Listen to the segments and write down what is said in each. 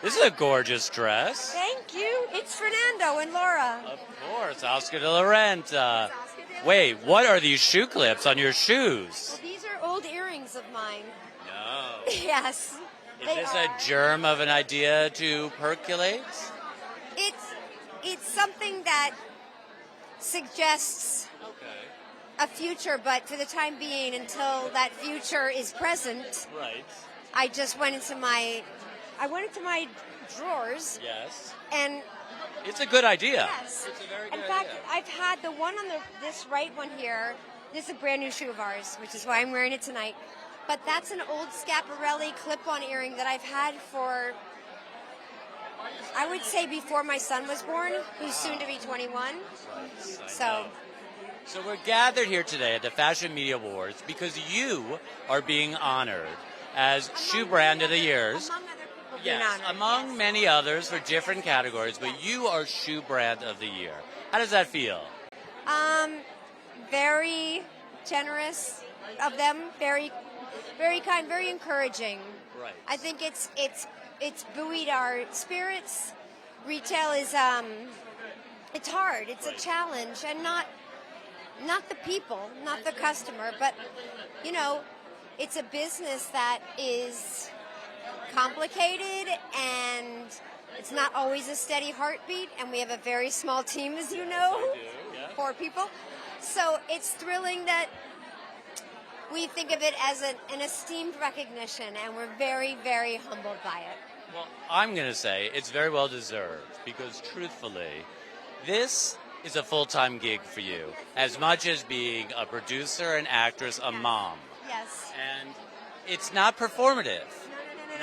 This is a gorgeous dress. Thank you. It's Fernando and Laura. Of course, Oscar de la Renta. Oscar de la Wait, Renta. what are these shoe clips on your shoes? Well, these are old earrings of mine. No. Yes. Is they this are. a germ of an idea to percolate? It's something that suggests Okay. a future, but for the time being, until that future is present, Right. I just went into my drawers Yes. and It's a good idea. yes. It's a very good In fact, idea. I've had the one on this right one here. This is a brand new shoe of ours, which is why I'm wearing it tonight. But that's an old Schiaparelli clip-on earring that I've had for, I would say, before my son was born, who's soon to be 21. So, So we're gathered here today at the Fashion Media Awards because you are being honored as Shoe Brand of the Years. among other people being Yes, honored. among yes. many others for different categories, but you are Shoe Brand of the Year. How does that feel? Very generous of them. Very, very kind. Very encouraging. Right. I think it's buoyed our spirits. Retail is it's hard. It's Right. a challenge, and not the people, not the customer, but it's a business that is complicated and it's not always a steady heartbeat. And we have a very small team, as you know, I do, yeah. 4 people. So it's thrilling that we think of it as an esteemed recognition, and we're very, very humbled by it. Well, I'm going to say it's very well deserved because, truthfully, this is a full-time gig for you, as much as being a producer, an actress, a mom. Yes. And it's not performative.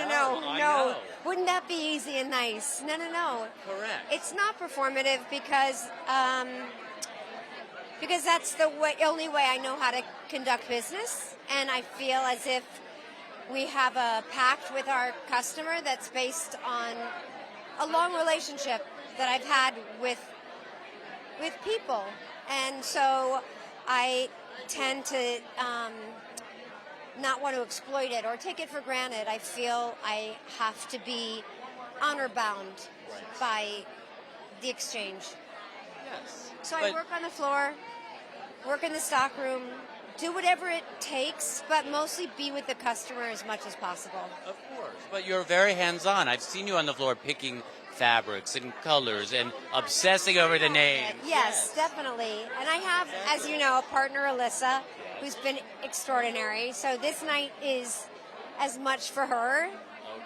No. I know. Wouldn't that be easy and nice? No. Correct. It's not performative because that's the only way I know how to conduct business, and I feel as if we have a pact with our customer that's based on a long relationship that I've had with people, and so I tend to not want to exploit it or take it for granted. I feel I have to be honor bound by the exchange. Yes. So I But- work on the floor, work in the stock room, do whatever it takes, but mostly be with the customer as much as possible. Of course. But you're very hands-on. I've seen you on the floor picking fabrics and colors and obsessing over the names. Yes, definitely. And I have, as you know, a partner, Alyssa, who's been extraordinary. So this night is as much for her,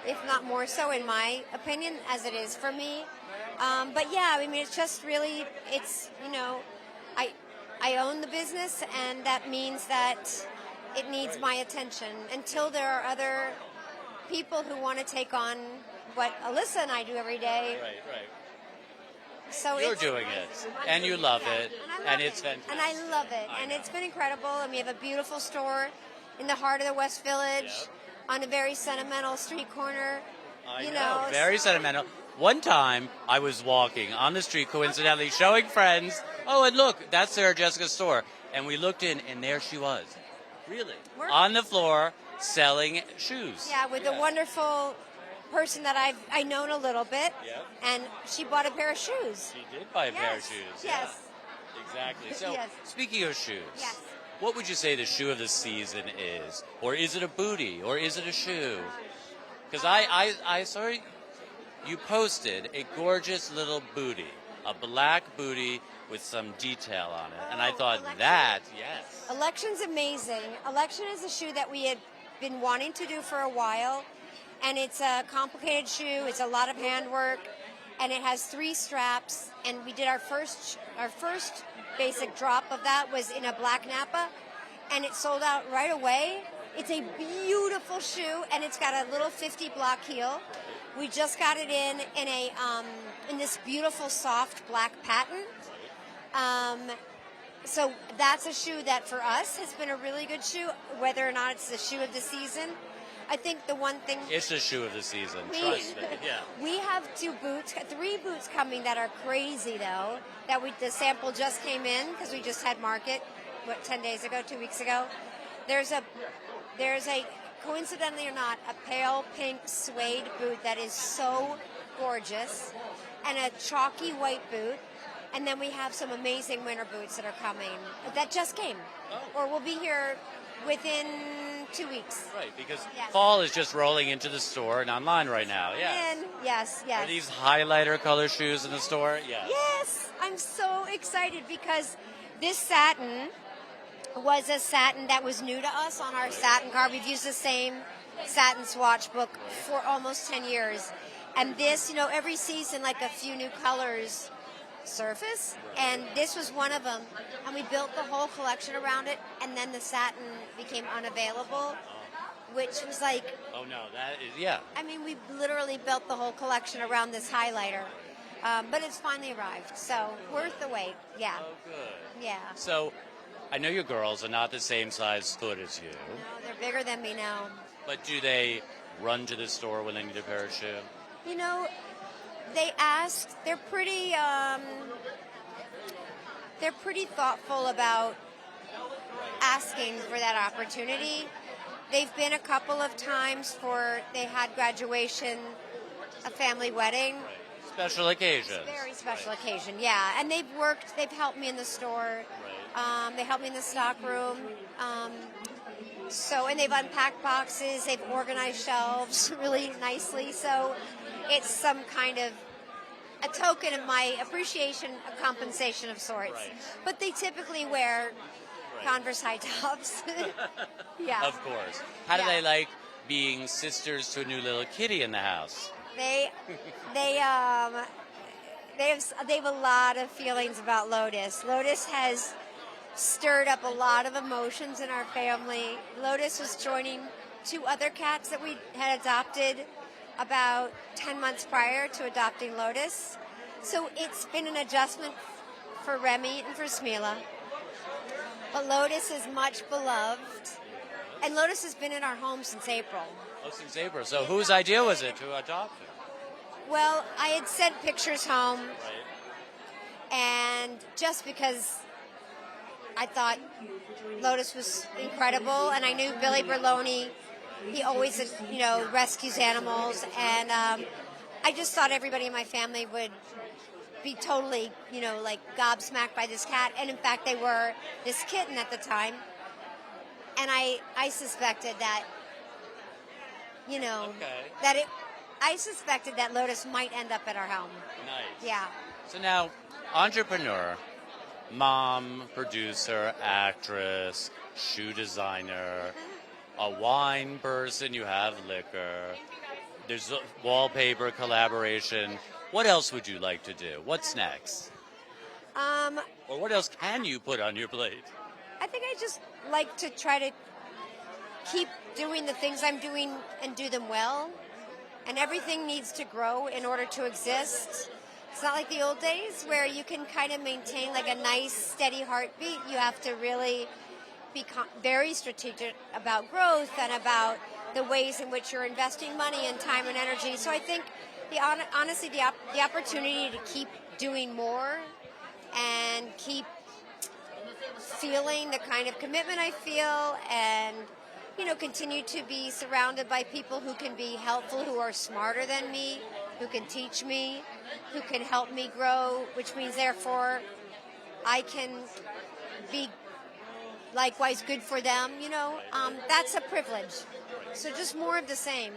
if not more so, in my opinion, as it is for me. But yeah, I mean, it's just really, I own the business, and that means that it needs my attention until there are other people who want to take on what Alyssa and I do every day. Right. So You're it's, doing it, and you love it, and it's fantastic. And I love it, and it's been incredible. And we have a beautiful store in the heart of the West Village, on a very sentimental street corner. I know, very sentimental. One time, I was walking on the street, coincidentally, showing friends, oh, and look, that's Sarah Jessica's store. And we looked in, and there she was. Really? On the floor, selling shoes. Yeah, with a wonderful person that I've known a little bit, and she bought a pair of shoes. She did buy a pair of shoes. Yes. Yeah, exactly. So, Yes. speaking of shoes, Yes. what would you say the shoe of the season is? Or is it a bootie? Or is it a shoe? Because I saw you posted a gorgeous little bootie, a black bootie with some detail on it. And I thought yes. Election's amazing. Election is a shoe that we had been wanting to do for a while, and it's a complicated shoe. It's a lot of handwork, and it has 3 straps. And we did our first basic drop of that was in a black Napa, and it sold out right away. It's a beautiful shoe, and it's got a little 50 block heel. We just got it in this beautiful soft black patent. So that's a shoe that for us has been a really good shoe, whether or not it's the shoe of the season. I think the one thing... It's the shoe of the season, trust me. Yeah. We have 3 boots coming that are crazy, though, the sample just came in because we just had market, 10 days ago, 2 weeks ago. There's a coincidentally or not, a pale pink suede boot that is so gorgeous, and a chalky white boot. And then we have some amazing winter boots that are coming that just came, or will be here within 2 weeks. Right, because Yes. fall is just rolling into the store and online right now. Yeah. And yes. Are these highlighter color shoes in the store? Yeah. Yes, I'm so excited because this satin was a satin that was new to us on our satin card. We've used the same satin swatch book for almost 10 years. And this, every season, like a few new colors surface, and this was one of them. And we built the whole collection around it, and then the satin became unavailable, which was like... Oh, no, that is, yeah. I mean, we literally built the whole collection around this highlighter. But it's finally arrived, so worth the wait. Yeah. Oh, good. Yeah. So, I know your girls are not the same size foot as you, No, they're bigger than me now. but do they run to the store when they need a pair of shoes? They ask. They're pretty thoughtful about asking for that opportunity. They've been a couple of times they had graduation, a family wedding. Right. Special occasions. Very special occasion, yeah. And they've helped me in the store. Right. They helped me in the stock room. And they've unpacked boxes, they've organized shelves really nicely. So it's some kind of a token of my appreciation, a compensation of sorts. Right. But they typically wear Converse high tops. Yeah. Of course. How do they like being sisters to a new little kitty in the house? They have a lot of feelings about Lotus. Lotus has stirred up a lot of emotions in our family. Lotus was joining 2 other cats that we had adopted about 10 months prior to adopting Lotus. So it's been an adjustment for Remy and for Smila. But Lotus is much beloved. And Lotus has been in our home since April. Oh, since April. So whose idea was it to adopt her? Well, I had sent pictures home, Right. and just because I thought Lotus was incredible, and I knew Billy Berloni, he always, rescues animals, and I just thought everybody in my family would be totally, gobsmacked by this cat, and in fact they were. This kitten at the time, and I suspected that, Okay. I suspected that Lotus might end up at our home. Nice. Yeah. So now, entrepreneur, mom, producer, actress, shoe designer, a wine person, you have liquor, there's a wallpaper collaboration. What else would you like to do? What's next? Or what else can you put on your plate? I think I just like to try to keep doing the things I'm doing and do them well. And everything needs to grow in order to exist. It's not like the old days where you can kind of maintain like a nice, steady heartbeat. You have to really be very strategic about growth and about the ways in which you're investing money and time and energy. So I think, honestly, the opportunity to keep doing more and keep feeling the kind of commitment I feel, and continue to be surrounded by people who can be helpful, who are smarter than me, who can teach me, who can help me grow, which means therefore I can be likewise good for them. That's a privilege. So just more of the same.